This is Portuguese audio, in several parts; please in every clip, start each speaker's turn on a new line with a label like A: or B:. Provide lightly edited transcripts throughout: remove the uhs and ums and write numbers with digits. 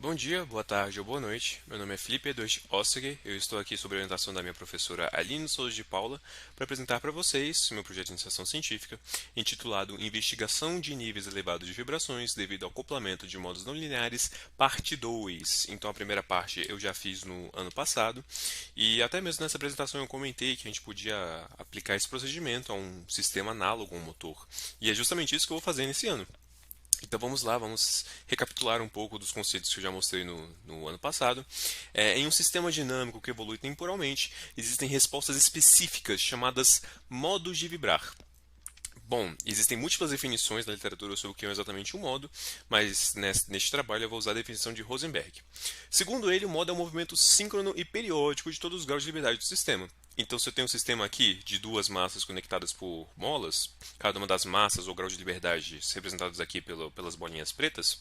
A: Bom dia, boa tarde ou boa noite. Meu nome é Felipe Eduardo Osseguer. Eu estou aqui sob a orientação da minha professora Aline Souza de Paula para apresentar para vocês o meu projeto de iniciação científica intitulado Investigação de níveis elevados de vibrações devido ao acoplamento de modos não lineares, parte 2. Então a primeira parte eu já fiz no ano passado e até mesmo nessa apresentação eu comentei que a gente podia aplicar esse procedimento a um sistema análogo a um motor. E é justamente isso que eu vou fazer nesse ano. Então vamos lá, vamos recapitular um pouco dos conceitos que eu já mostrei no ano passado. Em um sistema dinâmico que evolui temporalmente, existem respostas específicas chamadas modos de vibrar. Bom, existem múltiplas definições na literatura sobre o que é exatamente um modo, mas neste trabalho eu vou usar a definição de Rosenberg. Segundo ele, o modo é um movimento síncrono e periódico de todos os graus de liberdade do sistema. Então, se eu tenho um sistema aqui de duas massas conectadas por molas, cada uma das massas ou graus de liberdade representados aqui pelas bolinhas pretas,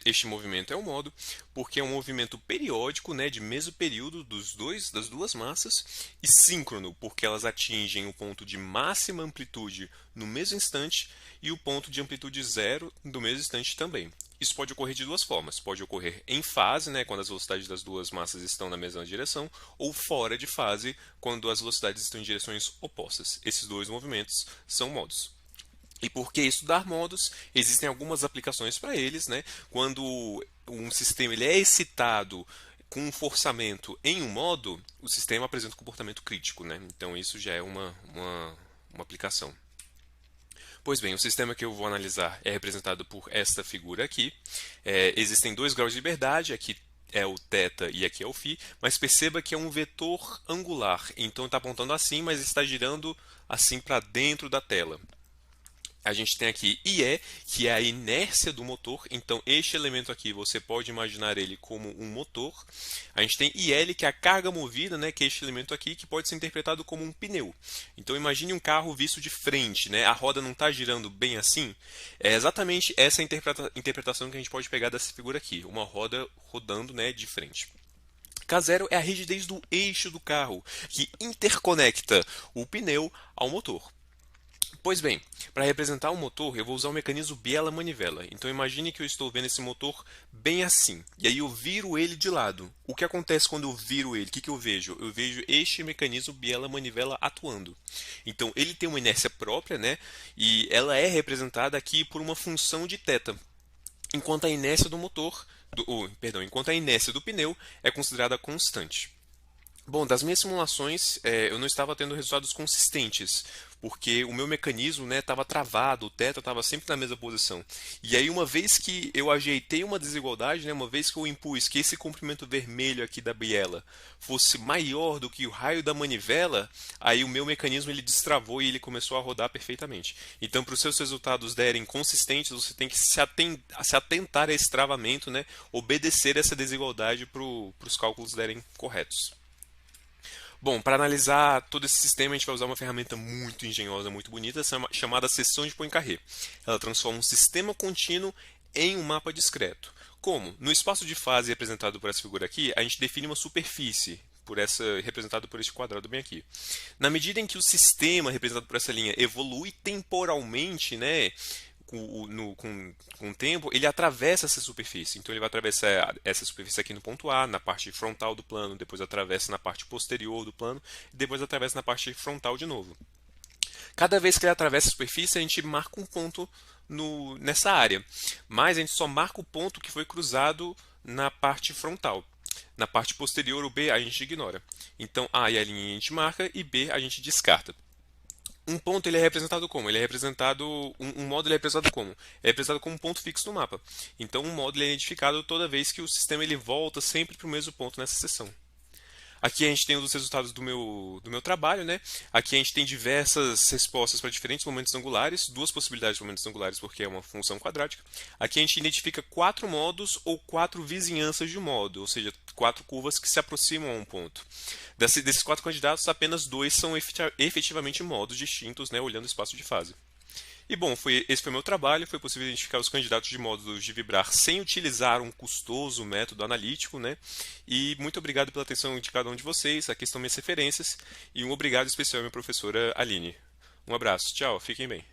A: este movimento é um modo, porque é um movimento periódico, né, de mesmo período das duas massas, e síncrono, porque elas atingem o ponto de máxima amplitude no mesmo instante e o ponto de amplitude zero do mesmo instante também. Isso pode ocorrer de duas formas. Pode ocorrer em fase, né, quando as velocidades das duas massas estão na mesma direção, ou fora de fase, quando as velocidades estão em direções opostas. Esses dois movimentos são modos. E por que estudar modos? Existem algumas aplicações para eles, né? Quando um sistema ele é excitado com um forçamento em um modo, o sistema apresenta um comportamento crítico, né? Então isso já é uma aplicação. Pois bem, o sistema que eu vou analisar é representado por esta figura aqui. Existem dois graus de liberdade, aqui é o θ e aqui é o φ, mas perceba que é um vetor angular, então está apontando assim, mas está girando assim para dentro da tela. A gente tem aqui IE, que é a inércia do motor. Então, este elemento aqui, você pode imaginar ele como um motor. A gente tem IL, que é a carga movida, né, que é este elemento aqui, que pode ser interpretado como um pneu. Então, imagine um carro visto de frente, né? A roda não está girando bem assim. É exatamente essa interpretação que a gente pode pegar dessa figura aqui. Uma roda rodando, né, de frente. K0 é a rigidez do eixo do carro, que interconecta o pneu ao motor. Pois bem, para representar o motor, eu vou usar o mecanismo biela-manivela. Então imagine que eu estou vendo esse motor bem assim, e aí eu viro ele de lado. O que acontece quando eu viro ele? O que eu vejo? Eu vejo este mecanismo biela-manivela atuando. Então ele tem uma inércia própria, né? E ela é representada aqui por uma função de θ, enquanto a inércia do motor, enquanto a inércia do pneu é considerada constante. Bom, das minhas simulações, eu não estava tendo resultados consistentes, porque o meu mecanismo estava travado, o θ estava sempre na mesma posição. E aí, uma vez que eu ajeitei uma desigualdade, né, uma vez que eu impus que esse comprimento vermelho aqui da biela fosse maior do que o raio da manivela, aí o meu mecanismo ele destravou e ele começou a rodar perfeitamente. Então, para os seus resultados derem consistentes, você tem que se atentar a esse travamento, né, obedecer essa desigualdade para os cálculos derem corretos. Bom, para analisar todo esse sistema, a gente vai usar uma ferramenta muito engenhosa, muito bonita, chamada seção de Poincaré. Ela transforma um sistema contínuo em um mapa discreto. Como? No espaço de fase representado por essa figura aqui, a gente define uma superfície, representado por este quadrado bem aqui. Na medida em que o sistema, representado por essa linha, evolui temporalmente, né, com o tempo, ele atravessa essa superfície. Então, ele vai atravessar essa superfície aqui no ponto A, na parte frontal do plano, depois atravessa na parte posterior do plano, e depois atravessa na parte frontal de novo. Cada vez que ele atravessa a superfície, a gente marca um ponto nessa área, mas a gente só marca o ponto que foi cruzado na parte frontal. Na parte posterior, o B a gente ignora. Então, A e a linha a gente marca e B a gente descarta. Um ponto ele é representado como? Um módulo é representado como? É representado como um ponto fixo no mapa. Então, um módulo é identificado toda vez que o sistema ele volta sempre para o mesmo ponto nessa seção. Aqui a gente tem os resultados do meu trabalho, né? Aqui a gente tem diversas respostas para diferentes momentos angulares, duas possibilidades de momentos angulares porque é uma função quadrática. Aqui a gente identifica 4 modos ou 4 vizinhanças de modo, ou seja, 4 curvas que se aproximam a um ponto. Desses 4 candidatos, apenas 2 são efetivamente modos distintos, né, olhando o espaço de fase. E bom, esse foi o meu trabalho. Foi possível identificar os candidatos de módulos de vibrar sem utilizar um custoso método analítico, né? E muito obrigado pela atenção de cada um de vocês. Aqui estão minhas referências. E um obrigado especial à minha professora Aline. Um abraço, tchau, fiquem bem.